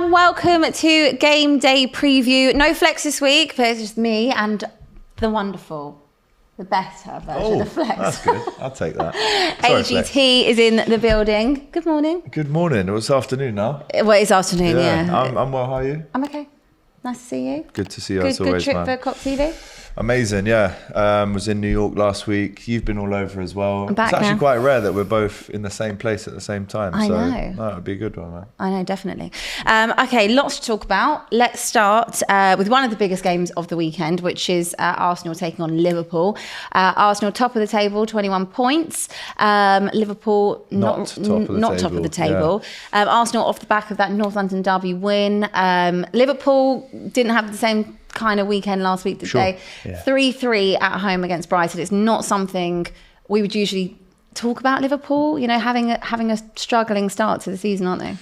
and welcome to Game Day preview. No flex this week, but it's just me and the wonderful, the better version of flex. That's good. I'll take that. Sorry, AGT flex. is in the building. Good morning. Good morning. It was afternoon now. Well, it's afternoon, yeah. I'm well. How are you? I'm okay. Nice to see you. Good to see you Good, as always, good trip man. for Klopp TV. Amazing, yeah. Was in New York last week. You've been all over as well. I'm back It's actually now. quite rare that we're both in the same place at the same time. I so know. No, it would be a good one, man. I know, definitely. Okay, lots to talk about. Let's start with one of the biggest games of the weekend, which is Arsenal taking on Liverpool. Arsenal top of the table, 21 points. Liverpool not top of the table. Yeah. Arsenal off the back of that North London derby win. Liverpool didn't have the same kind of weekend last week, did they? Yeah. 3-3 at home against Brighton. It's not something we would usually talk about Liverpool, you know, having a struggling start to the season, aren't they?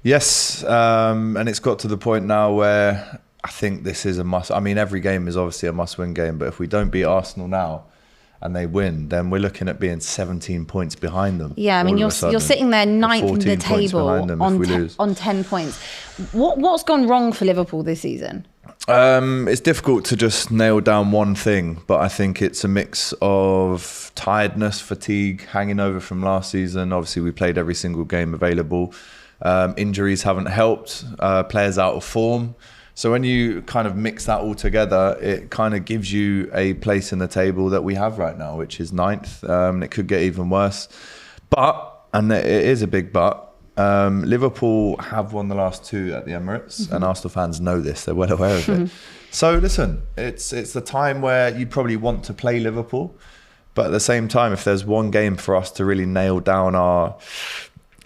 Yes, and it's got to the point now where I think this is a must. I mean, every game is obviously a must-win game, but if we don't beat Arsenal now and they win, then we're looking at being 17 points behind them. Yeah, I mean, you're sitting there ninth in the table on 10 points. What's gone wrong for Liverpool this season? It's difficult to just nail down one thing, but I think it's a mix of tiredness, fatigue, hanging over from last season. Obviously, we played every single game available. Injuries haven't helped. Players out of form. So when you kind of mix that all together, it kind of gives you a place in the table that we have right now, which is ninth. It could get even worse. But, and it is a big but, Liverpool have won the last two at the Emirates, and Arsenal fans know this. They're well aware of it. So listen, it's the time where you probably want to play Liverpool, but at the same time, if there's one game for us to really nail down our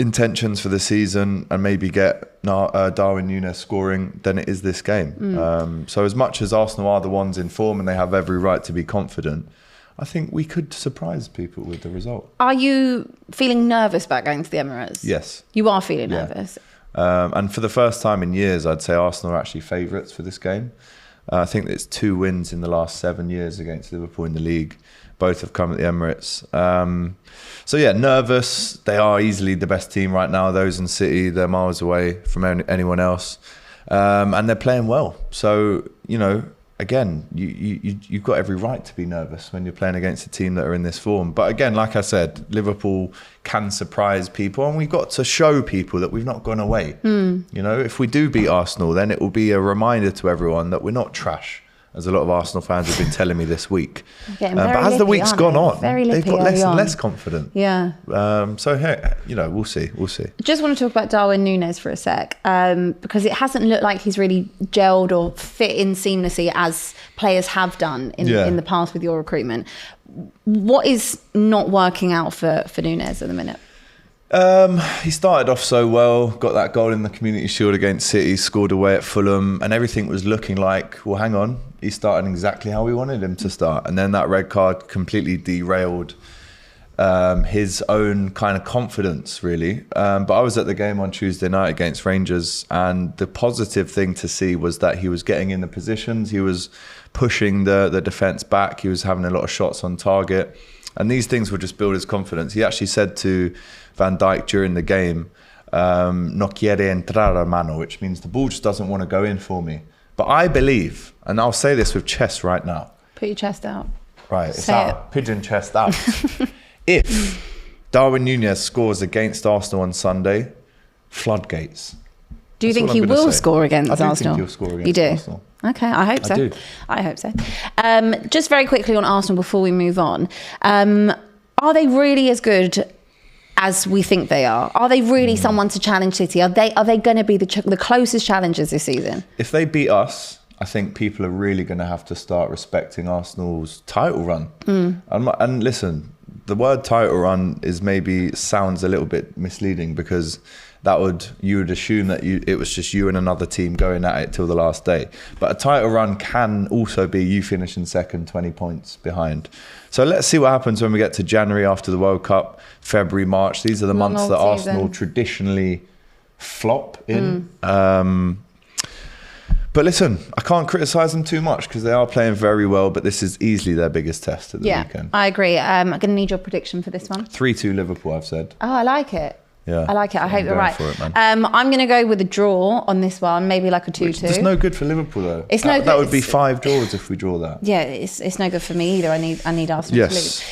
intentions for the season and maybe get Darwin Nunez scoring, then it is this game. So as much as Arsenal are the ones in form and they have every right to be confident, I think we could surprise people with the result. Are you feeling nervous about going to the Emirates? Yes. You are feeling nervous? And for the first time in years, I'd say Arsenal are actually favourites for this game. I think it's 2 wins in the last 7 years against Liverpool in the league. Both have come at the Emirates. So yeah, nervous. They are easily the best team right now. Those in City, they're miles away from anyone else. And they're playing well. So, you know, again, you've got every right to be nervous when you're playing against a team that are in this form. But again, like I said, Liverpool can surprise people, and we've got to show people that we've not gone away. You know, if we do beat Arsenal, then it will be a reminder to everyone that we're not trash, as a lot of Arsenal fans have been telling me this week. But as the week's gone on, they've got less and less confident. Yeah. So, hey, you know, we'll see. Just want to talk about Darwin Nunez for a sec, because it hasn't looked like he's really gelled or fit in seamlessly as players have done in the past with your recruitment. What is not working out for Nunez at the minute? He started off so well, got that goal in the Community Shield against City, scored away at Fulham, and everything was looking like, well, hang on, he started exactly how we wanted him to start. And then that red card completely derailed his own kind of confidence, really. But I was at the game on Tuesday night against Rangers, and the positive thing to see was that he was getting in the positions, he was pushing the defence back, he was having a lot of shots on target. And these things would just build his confidence. He actually said to Van Dijk during the game, no quiere entrar, hermano, which means the ball just doesn't want to go in for me. But I believe, and I'll say this with chest right now. Put your chest out. Right, it's out. Pigeon chest out. If Darwin Nunez scores against Arsenal on Sunday, floodgates. Do you think he will score against Arsenal? I do think he'll score against Arsenal. Okay, I hope so. I hope so. Just very quickly on Arsenal before we move on. Are they really as good as we think they are? Are they really someone to challenge City? Are they going to be the closest challengers this season? If they beat us, I think people are really going to have to start respecting Arsenal's title run. And listen, the word title run sounds a little bit misleading, because you would assume that it was just you and another team going at it till the last day. But a title run can also be you finishing second, 20 points behind. So let's see what happens when we get to January after the World Cup, February, March. These are the months that Arsenal traditionally flop in. But listen, I can't criticise them too much because they are playing very well, but this is easily their biggest test at the weekend. I agree. I'm going to need your prediction for this one. 3-2 Liverpool, I've said. Oh, I like it. Yeah, I like it. I hope you're right. For it, man. I'm going to go with a draw on this one, maybe like a 2-2. It's no good for Liverpool though. It's no good. That would be 5 draws if we draw that. Yeah, it's no good for me either. I need Arsenal to lose.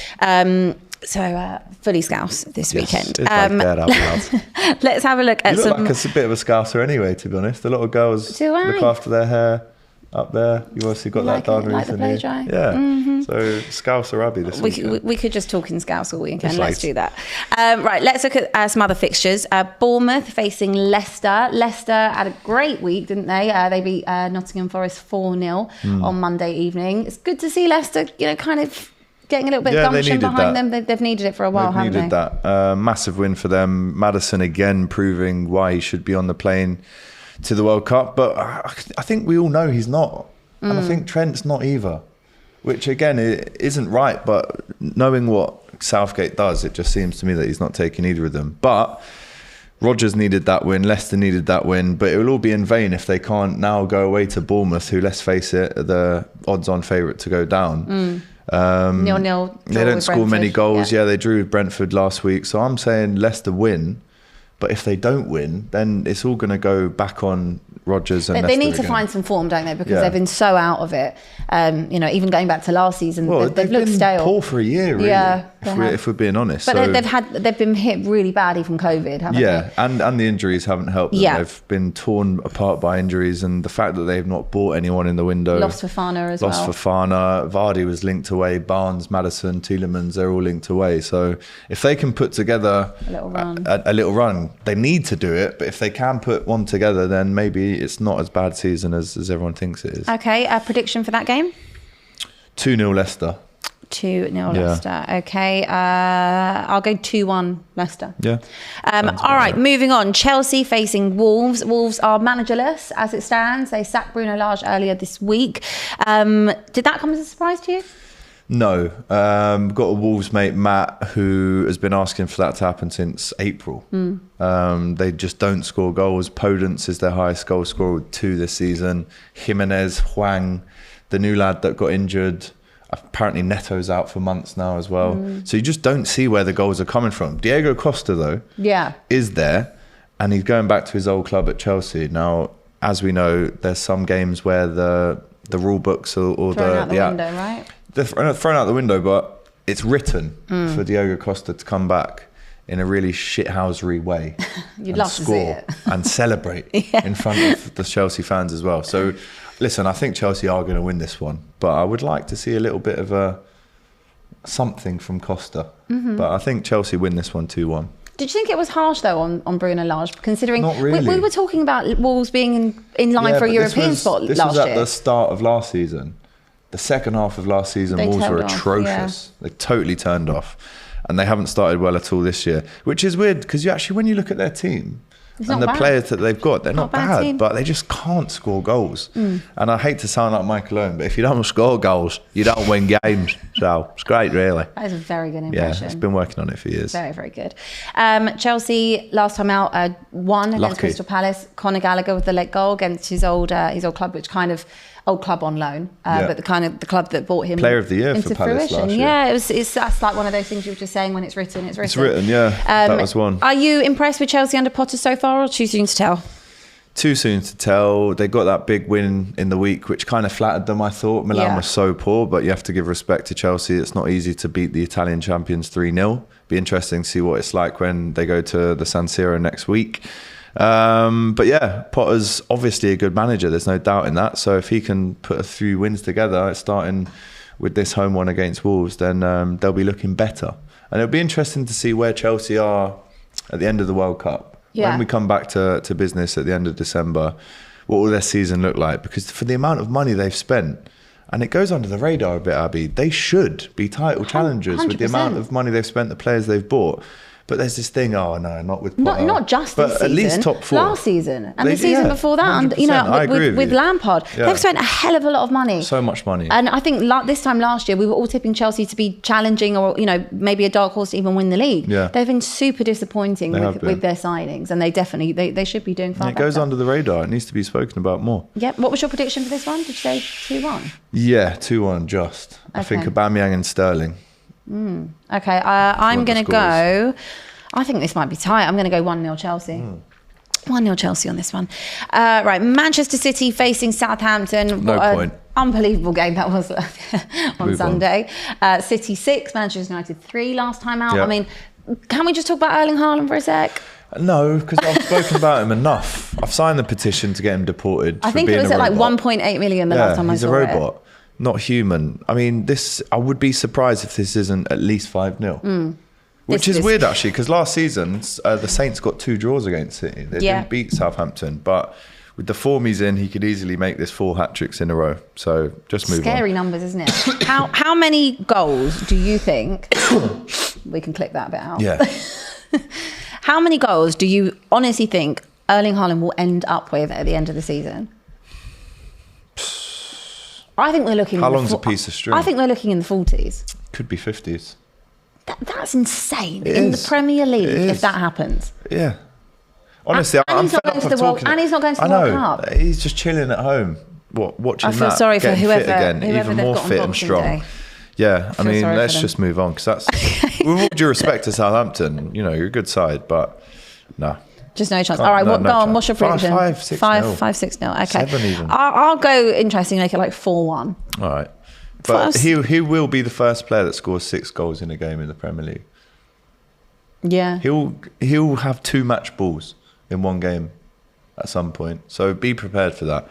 So fully Scouse this weekend. Let's have a look at you look like a bit of a Scouser anyway, to be honest. A lot of girls look after their hair up there. You obviously got that done recently. The blow dry. Yeah. Mm-hmm. So Scouser Abbi this weekend. We could just talk in Scouse all weekend. Let's do that. Right, let's look at some other fixtures. Bournemouth facing Leicester. Leicester had a great week, didn't they? They beat Nottingham Forest 4-0 on Monday evening. It's good to see Leicester, kind of getting a little bit of gumption behind them. They've needed it for a while, haven't they? Needed that. Massive win for them. Maddison again proving why he should be on the plane to the World Cup. But I think we all know he's not. And I think Trent's not either. Which again, it isn't right. But knowing what Southgate does, it just seems to me that he's not taking either of them. But Rodgers needed that win. Leicester needed that win. But it will all be in vain if they can't now go away to Bournemouth, who, let's face it, are the odds-on favourite to go down. 0-0. They don't score many goals. Yeah, they drew with Brentford last week. So I'm saying Leicester win. But if they don't win, then it's all going to go back on Rodgers and Leicester. They need to find some form, don't they? Because they've been so out of it. Even going back to last season, they've looked stale. Poor for a year, really. Yeah, if we're being honest. But they've been hit really badly from COVID, haven't they? Yeah, and the injuries haven't helped them. Yeah. They've been torn apart by injuries, and the fact that they've not bought anyone in the window. Lost Fofana as well. Lost Fofana. Vardy was linked away. Barnes, Maddison, Tielemans, they're all linked away. So if they can put together a little run, they need to do it. But if they can put one together, then maybe it's not as bad season as everyone thinks it is. Okay, a prediction for that game? 2-0 Leicester. 2-0 Leicester. Okay. I'll go 2-1 Leicester. Yeah. All right, moving on. Chelsea facing Wolves. Wolves are managerless as it stands. They sacked Bruno Lage earlier this week. Did that come as a surprise to you? No. Got a Wolves mate, Matt, who has been asking for that to happen since April. They just don't score goals. Podence is their highest goal scorer with 2 this season. Jimenez, Hwang, the new lad that got injured. Apparently Neto's out for months now as well. So you just don't see where the goals are coming from. Diego Costa, though, is there. And he's going back to his old club at Chelsea. Now, as we know, there's some games where the rule books or thrown out the window, right? They're thrown out the window, but it's written for Diego Costa to come back in a really shithousery way. You'd love to see it. And celebrate in front of the Chelsea fans as well. So, listen, I think Chelsea are going to win this one, but I would like to see a little bit of something from Costa. But I think Chelsea win this one 2-1. Did you think it was harsh, though, on Bruno Lage? Considering Not really. we were talking about Wolves being in line for a European spot last year. This was at the start of last season. The second half of last season, Wolves were atrocious. They totally turned off. And they haven't started well at all this year, which is weird because when you look at their team and the players that they've got, they're not bad, but they just can't score goals. And I hate to sound like Michael Owen, but if you don't score goals, you don't win games. So it's great, really. That is a very good impression. Yeah, it's been working on it for years. Very, very good. Chelsea, last time out, won against Crystal Palace. Conor Gallagher with the late goal against his old club, which kind of... old club on loan, but the club that bought him Player of the Year into for Palace fruition. last year. Yeah, that's like one of those things you were just saying, when it's written, it's written. It's written, yeah. That was one. Are you impressed with Chelsea under Potter so far, or too soon to tell? Too soon to tell. They got that big win in the week, which kind of flattered them, I thought. Milan was so poor, but you have to give respect to Chelsea. It's not easy to beat the Italian champions 3-0. Be interesting to see what it's like when they go to the San Siro next week. But yeah, Potter's obviously a good manager. There's no doubt in that. So if he can put a few wins together, starting with this home one against Wolves, then they'll be looking better. And it'll be interesting to see where Chelsea are at the end of the World Cup. Yeah. When we come back to business at the end of December, what will their season look like? Because for the amount of money they've spent, and it goes under the radar a bit, Abbi, they should be title challengers 100%. With the amount of money they've spent, the players they've bought. But there's this thing, not with Potter. Not just this season. At least top 4. Last season. And the season before that. And, with Lampard. Yeah. They've spent a hell of a lot of money. So much money. And I think this time last year, we were all tipping Chelsea to be challenging or, maybe a dark horse to even win the league. Yeah. They've been super disappointing with their signings. And they definitely, they should be doing far better. It goes under the radar. It needs to be spoken about more. Yeah. What was your prediction for this one? Did you say 2-1? Yeah, 2-1 just. Okay. I think Aubameyang and Sterling. Okay. I'm going to go... I think this might be tight. I'm going to go 1-0 Chelsea. 1-0 Chelsea on this one. Right, Manchester City facing Southampton. No point. Unbelievable game that was on Sunday. City 6, Manchester United 3 last time out. Yeah. I mean, can we just talk about Erling Haaland for a sec? No, because I've spoken about him enough. I've signed the petition to get him deported. I think it was at like 1.8 million the last time I saw it. He's a robot, not human. I mean, I would be surprised if this isn't at least 5-0. Which is weird, actually, because last season, the Saints got 2 draws against City. They didn't beat Southampton, but with the form he's in, he could easily make this 4 hat-tricks in a row. So just move on. Scary numbers, isn't it? How many goals do you think... we can clip that bit out. Yeah. How many goals do you honestly think Erling Haaland will end up with at the end of the season? I think we're looking... How long's a piece of string? I think we're looking in the 40s. Could be 50s. That's insane. It in is. the Premier League, It if is. that happens. Yeah. Honestly, And I'm he's not fed going up to of the World- talking. and he's not going to the I know. World Cup. He's just chilling at home. Watching I feel that, sorry for getting whoever fit again, even they've more got on fit and Boxing strong. Day. Yeah, I mean, sorry for let's them. just move on, because that's... with all due respect to Southampton, you know, you're a good side, but no. Just no chance. Can't- All right, no go on. chance. What's your prediction? 5-6-0. 5-6-0. Okay. 7 even. I'll go interesting, make it like 4-1. All right. But First- he will be the first player that scores 6 goals in a game in the Premier League. Yeah. He'll have 2 match balls in one game at some point. So be prepared for that.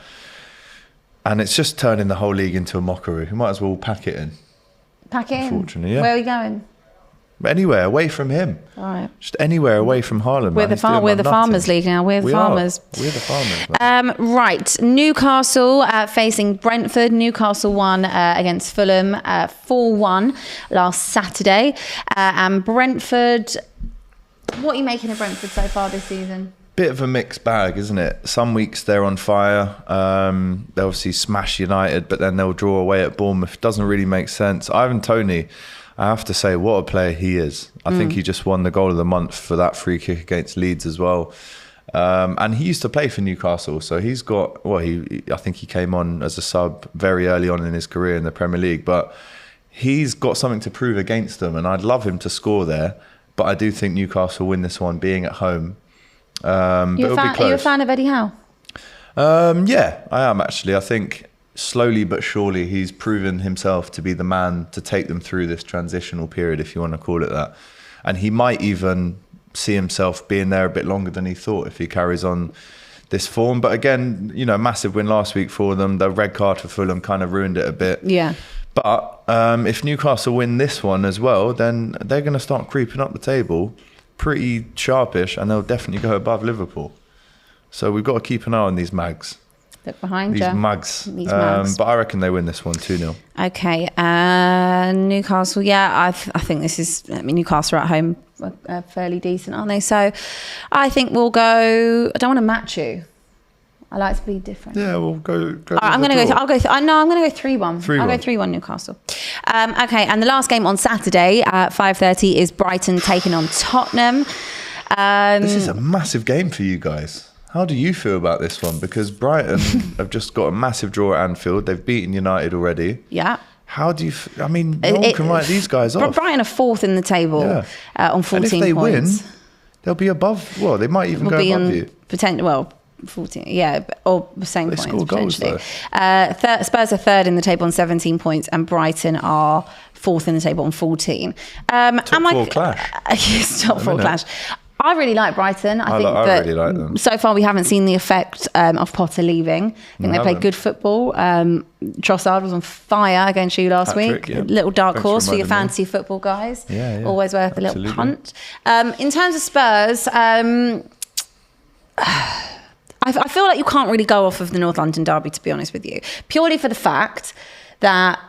And it's just turning the whole league into a mockery. We might as well pack it in. Pack it in. Unfortunately, yeah. Where are we going? Anywhere away from him. All right. Just anywhere away from Haaland. We're the Farmers League now. We're the Farmers. We're the Farmers. Man. Right, Newcastle facing Brentford. Newcastle won against Fulham 4-1 last Saturday. And Brentford, what are you making of Brentford so far this season? Bit of a mixed bag, isn't it? Some weeks they're on fire. They obviously smash United, but then they'll draw away at Bournemouth. Doesn't really make sense. Ivan Toney, I have to say, what a player he is. I think he just won the goal of the month for that free kick against Leeds as well. And he used to play for Newcastle, so he's got... Well, I think he came on as a sub very early on in his career in the Premier League, but he's got something to prove against them, and I'd love him to score there. But I do think Newcastle win this one, being at home. But it'll be close. Are you a fan of Eddie Howe? Yeah, I am actually. I think slowly but surely he's proven himself to be the man to take them through this transitional period, if you want to call it that. And he might even see himself being there a bit longer than he thought if he carries on this form. But again, you know, massive win last week for them. The red card for Fulham kind of ruined it a bit. Yeah. But if Newcastle win this one as well, then they're going to start creeping up the table pretty sharpish, and they'll definitely go above Liverpool. So we've got to keep an eye on these mags. Look behind These you. mugs. These mugs. But I reckon they win this one 2-0. Okay. Newcastle, yeah, I think this is... I mean, Newcastle are at home are fairly decent, aren't they? So I think we'll go... I don't want to match you. I like to be different. Yeah, we'll go. All right, I'm going to go. I'm going to go 3-1. 3-1. I'll go 3-1 Newcastle. Okay, and the last game on Saturday at 5:30 is Brighton taking on Tottenham. This is a massive game for you guys. How do you feel about this one? Because Brighton have just got a massive draw at Anfield. They've beaten United already. Yeah. How do you... I mean, no one can write these guys off. Brighton are 4th in the table on 14 points. And if they win, they'll be above... Well, they might even go above you. 14, yeah, or the same They points score goals, potentially. Spurs are 3rd in the table on 17 points, and Brighton are 4th in the table on 14. Top 4 clash. Yes, top 4 clash. I really like Brighton. I think that really like them. So far we haven't seen the effect of Potter leaving. I think they played good football. Trossard was on fire against you last week. Yeah. Little dark Thanks horse for for your reminding me. fantasy football guys. Yeah. Always worth Absolutely. a little punt. In terms of Spurs... I feel like you can't really go off of the North London derby, to be honest with you, purely for the fact that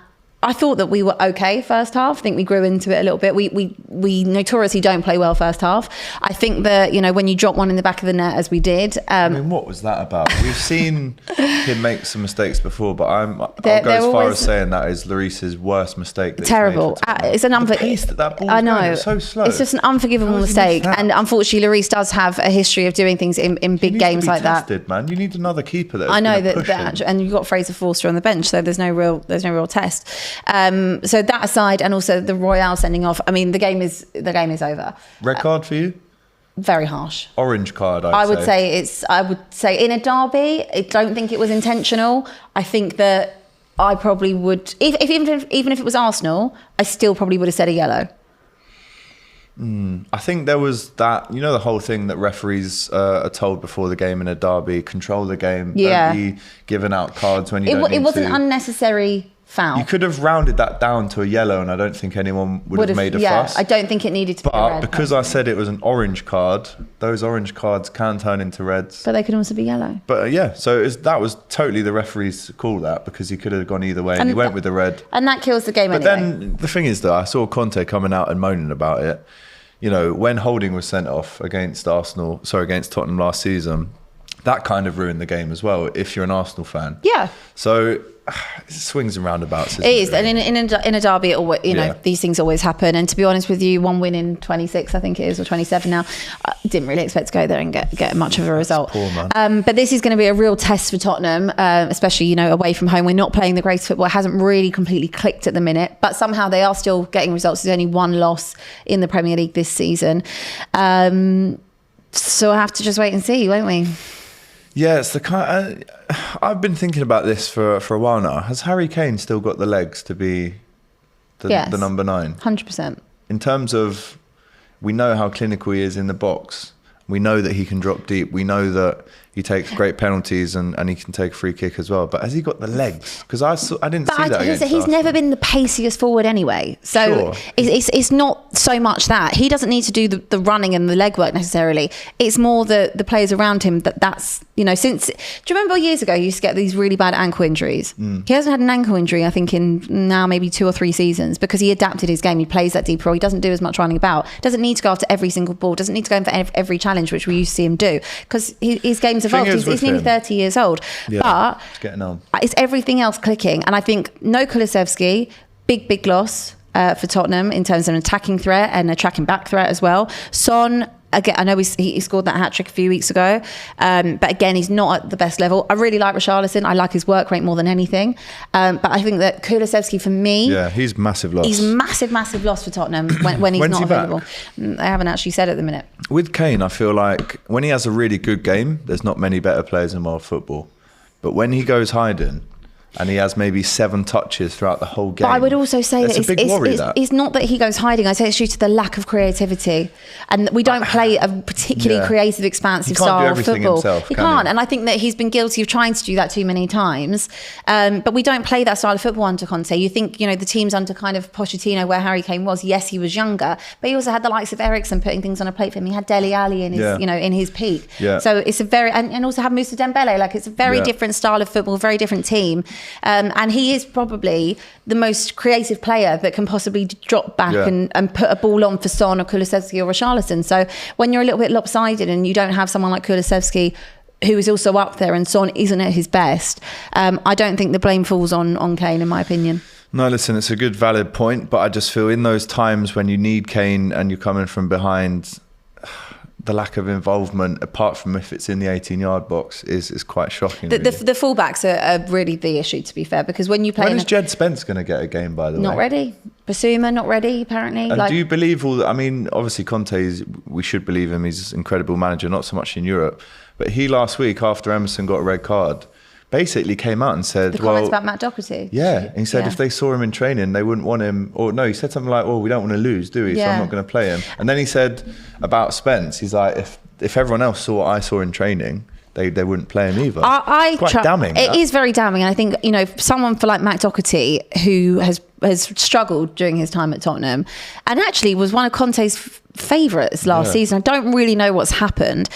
I thought that we were okay first half. I think we grew into it a little bit. We notoriously don't play well first half. I think that, you know, when you drop one in the back of the net as we did. I mean, what was that about? We've seen him make some mistakes before, but I'll go as far as saying that is Lloris's worst mistake. Terrible. It's an the pace that ball's I know. Going, it's so slow. It's just an unforgivable mistake. And unfortunately, Lloris does have a history of doing things in big games like tested, that. Man, you need another keeper. I know that, and you've got Fraser Forster on the bench, so there's no real test. So that aside, and also the Royale sending off. I mean, the game is over. Red card for you? Very harsh. Orange card, I would say in a derby, I don't think it was intentional. I think that I probably would, even if it was Arsenal, I still probably would have said a yellow. I think there was that, the whole thing that referees are told before the game in a derby, control the game, don't be giving out cards when you don't need to. It was an unnecessary foul. You could have rounded that down to a yellow, and I don't think anyone would have made a fuss. I don't think it needed to be a red. But because I said it was an orange card, those orange cards can turn into reds. But they could also be yellow. But so that was totally the referee's call, that, because he could have gone either way, and he went with the red. And that kills the game anyway. But then the thing is, though, I saw Conte coming out and moaning about it. When Holding was sent off against Tottenham last season, that kind of ruined the game as well, if you're an Arsenal fan. Yeah. So it swings and roundabouts. It is, and in a derby, these things always happen. And to be honest with you, one win in 26, I think it is, or 27 now. I didn't really expect to go there and get much of a result. Poor man. But this is going to be a real test for Tottenham, especially away from home. We're not playing the greatest football. It hasn't really completely clicked at the minute, but somehow they are still getting results. There's only one loss in the Premier League this season, so we'll have to just wait and see, won't we? Yeah, it's the kind. I've been thinking about this for a while now. Has Harry Kane still got the legs to be the number 9? 100%. In terms of, we know how clinical he is in the box. We know that he can drop deep. We know that he takes great penalties and he can take a free kick as well. But has he got the legs? Because I didn't see that against He's never been the paciest forward anyway. So sure. it's not so much that. He doesn't need to do the running and the legwork necessarily. It's more the players around him that's, since... Do you remember years ago you used to get these really bad ankle injuries? He hasn't had an ankle injury, I think, in now maybe 2 or 3 seasons, because he adapted his game. He plays that deep role. He doesn't do as much running about. Doesn't need to go after every single ball. Doesn't need to go in for every challenge, which we used to see him do, because his game's evolved. He's nearly 30 years old. Yeah, but it's getting on. It's everything else clicking. And I think no Kulusevski, big loss for Tottenham in terms of an attacking threat and a tracking back threat as well. Son, again, I know he scored that hat-trick a few weeks ago, but again, he's not at the best level. I really like Richarlison. I like his work rate more than anything. But I think that Kulusevski, for me... Yeah, he's massive loss. He's massive loss for Tottenham when he's not available. They haven't actually said at the minute. With Kane, I feel like when he has a really good game, there's not many better players in world football. But when he goes hiding... and he has maybe 7 touches throughout the whole game. But I would also say that it's not that he goes hiding. I say it's due to the lack of creativity. And we don't play a particularly creative, expansive style of football. Himself, he can't. And I think that he's been guilty of trying to do that too many times. But we don't play that style of football under Conte. You think, the teams under kind of Pochettino, where Harry Kane was, yes, he was younger, but he also had the likes of Eriksen putting things on a plate for him. He had Dele Alli in his, in his peak. Yeah. So it's a very, and also have Moussa Dembele. Like, it's a very different style of football, very different team. And he is probably the most creative player that can possibly drop back and put a ball on for Son or Kulusevski or Richarlison. So when you're a little bit lopsided and you don't have someone like Kulusevski, who is also up there, and Son isn't at his best, I don't think the blame falls on Kane, in my opinion. No, listen, it's a good, valid point, but I just feel in those times when you need Kane and you're coming from behind... the lack of involvement, apart from if it's in the 18-yard box, is quite shocking. The fullbacks are really the issue, to be fair, because when you play... When is Jed Spence going to get a game, by the way? Not ready. Basuma, not ready, apparently. And do you believe all that? I mean, obviously Conte, we should believe him. He's an incredible manager, not so much in Europe. But he last week, after Emerson got a red card, basically came out and said... The comments about Matt Doherty. Yeah. He said if they saw him in training, they wouldn't want him... Or no, he said something like, we don't want to lose, do we? So I'm not going to play him. And then he said about Spence, he's like, if everyone else saw what I saw in training... They wouldn't play him either. It's quite damning. It is very damning. And I think, someone for like Matt Doherty, who has struggled during his time at Tottenham and actually was one of Conte's favourites last season. I don't really know what's happened.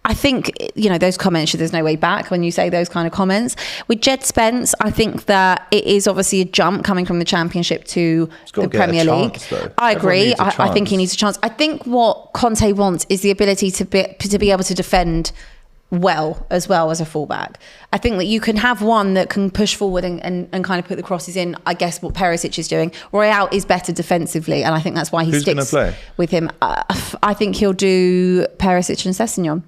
I think, those comments, there's no way back when you say those kind of comments. With Jed Spence, I think that it is obviously a jump coming from the Championship to the Premier League. I agree. I think he needs a chance. I think what Conte wants is the ability to be able to defend well as a fullback. I think that you can have one that can push forward and kind of put the crosses in. I guess what Perisic is doing. Royale is better defensively, and I think that's why he sticks with him. I think he'll do Perisic and Sessegnon.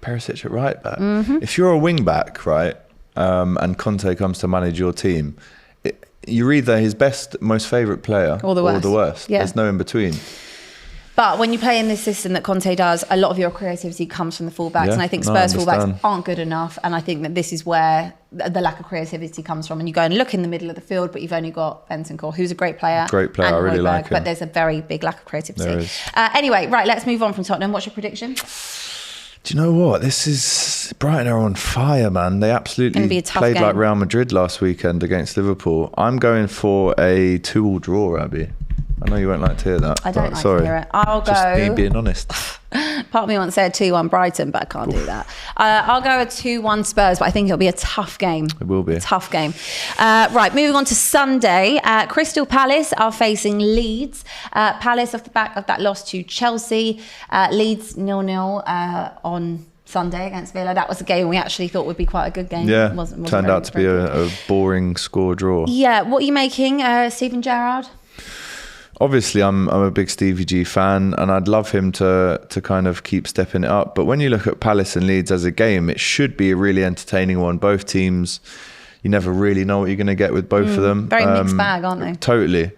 Perisic at right back. If you're a wing back, right, and Conte comes to manage your team, you're either his best, most favourite player or the worst. Yeah. There's no in between. But when you play in this system that Conte does, a lot of your creativity comes from the fullbacks. And I think Spurs fullbacks aren't good enough. And I think that this is where the lack of creativity comes from. And you go and look in the middle of the field, but you've only got Bentancur, who's a great player. I really like him. But there's a very big lack of creativity. Anyway, right, let's move on from Tottenham. What's your prediction? Do you know what? Brighton are on fire, man. They absolutely played like Real Madrid last weekend against Liverpool. I'm going for a 2-2 draw, Abby. I know you won't like to hear that. I don't like to hear it. I'll go... Just me being honest. Part of me once said 2-1 Brighton, but I can't do that. I'll go a 2-1 Spurs, but I think it'll be a tough game. It will be. Tough game. Right, moving on to Sunday. Crystal Palace are facing Leeds. Palace off the back of that loss to Chelsea. Leeds 0-0 on Sunday against Villa. That was a game we actually thought would be quite a good game. Yeah, turned out to be a boring score draw. Yeah, what are you making, Steven Gerrard? Obviously, I'm a big Stevie G fan, and I'd love him to kind of keep stepping it up. But when you look at Palace and Leeds as a game, it should be a really entertaining one. Both teams, you never really know what you're going to get with both of them. Very mixed bag, aren't they? Totally.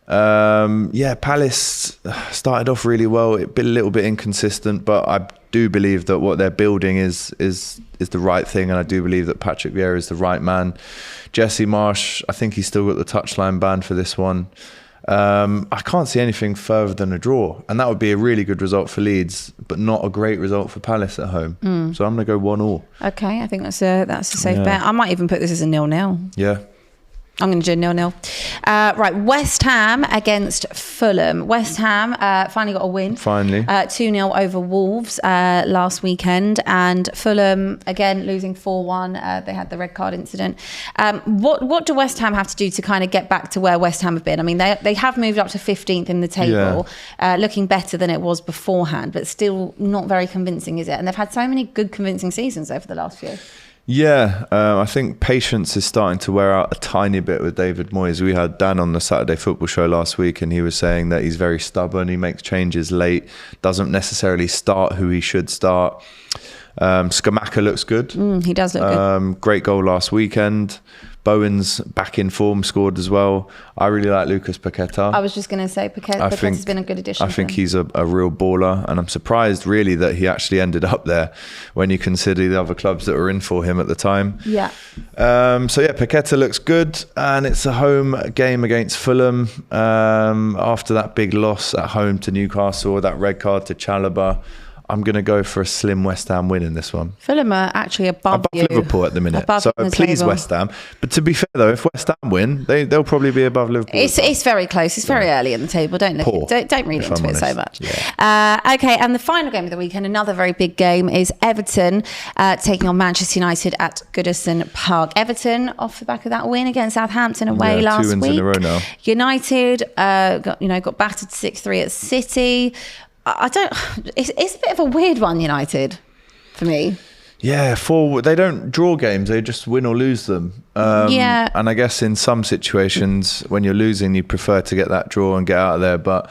Palace started off really well. A little bit inconsistent, but I do believe that what they're building is the right thing, and I do believe that Patrick Vieira is the right man. Jesse Marsch, I think he's still got the touchline ban for this one. I can't see anything further than a draw, and that would be a really good result for Leeds, but not a great result for Palace at home. So I'm going to go 1-1. Okay, I think that's a safe bet. I might even put this as a 0-0. Yeah. I'm going to do 0-0. Right, West Ham against Fulham. West Ham finally got a win. Finally. 2-0 over Wolves last weekend. And Fulham, again, losing 4-1. They had the red card incident. What do West Ham have to do to kind of get back to where West Ham have been? I mean, they have moved up to 15th in the table, looking better than it was beforehand, but still not very convincing, is it? And they've had so many good convincing seasons over the last few. Yeah, I think patience is starting to wear out a tiny bit with David Moyes. We had Dan on the Saturday Football Show last week, and he was saying that he's very stubborn. He makes changes late, doesn't necessarily start who he should start. Scamacca looks good. He does look good. Great goal last weekend. Bowen's back in form, scored as well. I really like Lucas Paqueta. I was just going to say Paqueta's been a good addition. I think he's a real baller, and I'm surprised really that he actually ended up there when you consider the other clubs that were in for him at the time. Yeah. Paqueta looks good, and it's a home game against Fulham after that big loss at home to Newcastle, that red card to Chalobah. I'm going to go for a slim West Ham win in this one. Fulham are actually above you. Liverpool at the minute. So please, West Ham. But to be fair, though, if West Ham win, they'll probably be above Liverpool. It's very close. It's very early in the table. Don't read into it so much. Yeah. Okay, and the final game of the weekend, another very big game, is Everton taking on Manchester United at Goodison Park. Everton, off the back of that win against Southampton away last week. 2 wins in a row now. United got battered 6-3 at City. It's a bit of a weird one, United, for me. Yeah, they don't draw games, they just win or lose them. And I guess in some situations, when you're losing, you prefer to get that draw and get out of there. But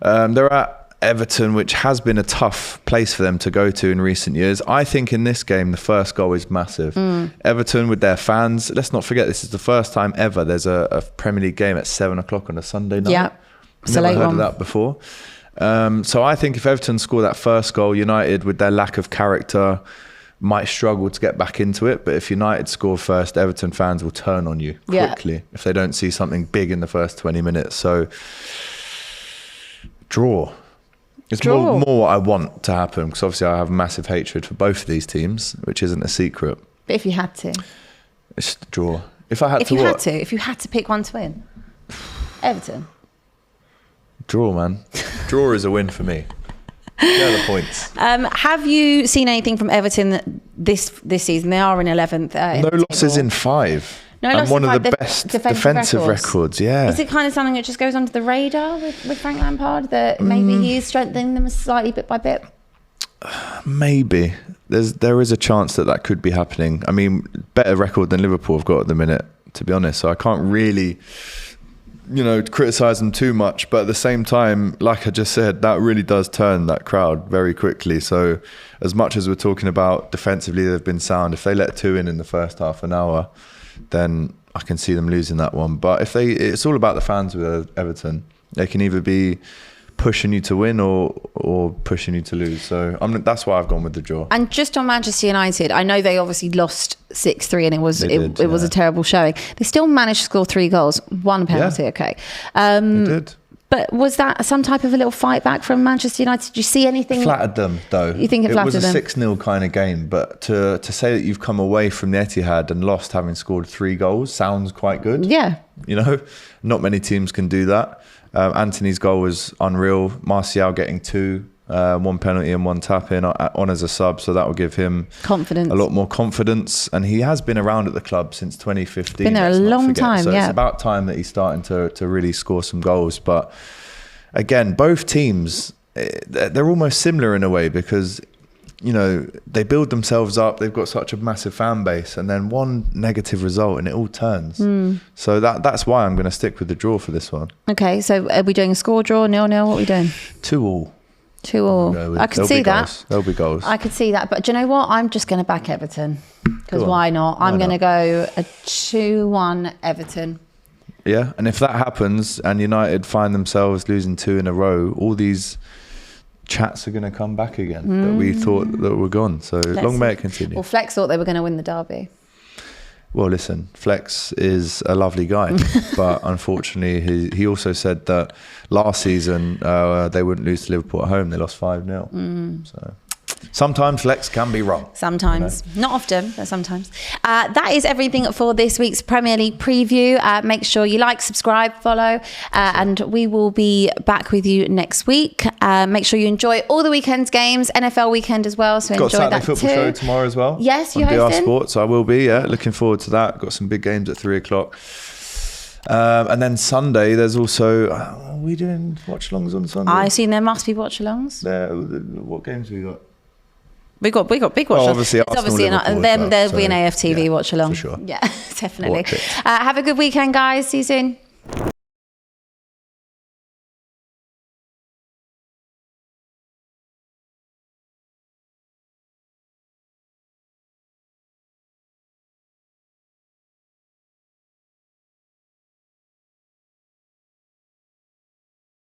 they're at Everton, which has been a tough place for them to go to in recent years. I think in this game, the first goal is massive. Everton with their fans. Let's not forget, this is the first time ever there's a Premier League game at 7 o'clock on a Sunday night. Yeah, never heard of that before. So I think if Everton score that first goal, United, with their lack of character, might struggle to get back into it. But if United score first, Everton fans will turn on you quickly if they don't see something big in the first 20 minutes. So draw. It's more what I want to happen, because obviously I have massive hatred for both of these teams, which isn't a secret. But if you had to? It's draw. If you had to pick one to win? Everton. Draw, man. Draw is a win for me. Share the points. Have you seen anything from Everton this season? They are in 11th. No losses in 5. And one of the best defensive records. Yeah. Is it kind of something that just goes under the radar with Frank Lampard, that maybe he is strengthening them slightly bit by bit? Maybe. There is a chance that could be happening. I mean, better record than Liverpool have got at the minute, to be honest. So I can't really criticise them too much, but at the same time, like I just said, that really does turn that crowd very quickly. So as much as we're talking about defensively they've been sound, if they let 2 in the first half an hour, then I can see them losing that one. But it's all about the fans with Everton. They can either be pushing you to win or pushing you to lose. So that's why I've gone with the draw. And just on Manchester United, I know they obviously lost 6-3 and it was a terrible showing. They still managed to score 3 goals, 1 penalty. Yeah. Okay. They did. But was that some type of a little fight back from Manchester United? Did you see anything? Flattered them, though. You think it flattered them? It was a 6-0 kind of game, but to say that you've come away from the Etihad and lost having scored 3 goals sounds quite good. Yeah. You know, not many teams can do that. Anthony's goal was unreal. Martial getting 2, 1 penalty and 1 tap in on as a sub, so that will give him confidence, a lot more confidence. And he has been around at the club since 2015. Been there a long time, so yeah. It's about time that he's starting to really score some goals. But again, both teams, they're almost similar in a way because, you know, they build themselves up. They've got such a massive fan base, and then one negative result and it all turns. So that's why I'm going to stick with the draw for this one. Okay, so are we doing a score draw, 0-0? What are we doing? 2-2. 2-2. I could see that. There'll be goals. I could see that. But do you know what? I'm just going to back Everton. Because why not? I'm going to go a 2-1 Everton. Yeah, and if that happens and United find themselves losing 2 in a row, all these chats are going to come back again that we thought that were gone. So long may it continue. Well, Flex thought they were going to win the derby. Well, listen, Flex is a lovely guy, but unfortunately he also said that last season they wouldn't lose to Liverpool at home. They lost 5-0. So sometimes Flex can be wrong. Sometimes. You know? Not often, but sometimes. That is everything for this week's Premier League preview. Make sure you like, subscribe, follow, and we will be back with you next week. Make sure you enjoy all the weekend's games, NFL weekend as well, so enjoy that too. Got a Saturday football show tomorrow as well. Yes, you're hosting? hosting? Sports, I will be, yeah. Looking forward to that. Got some big games at 3 o'clock. And then Sunday, there's also... are we doing watch-alongs on Sunday? I assume there must be watch-alongs. What games have we got? We got big watch along. Obviously, there'll be an AFTV watch along. For sure. Yeah, definitely. Have a good weekend, guys. See you soon.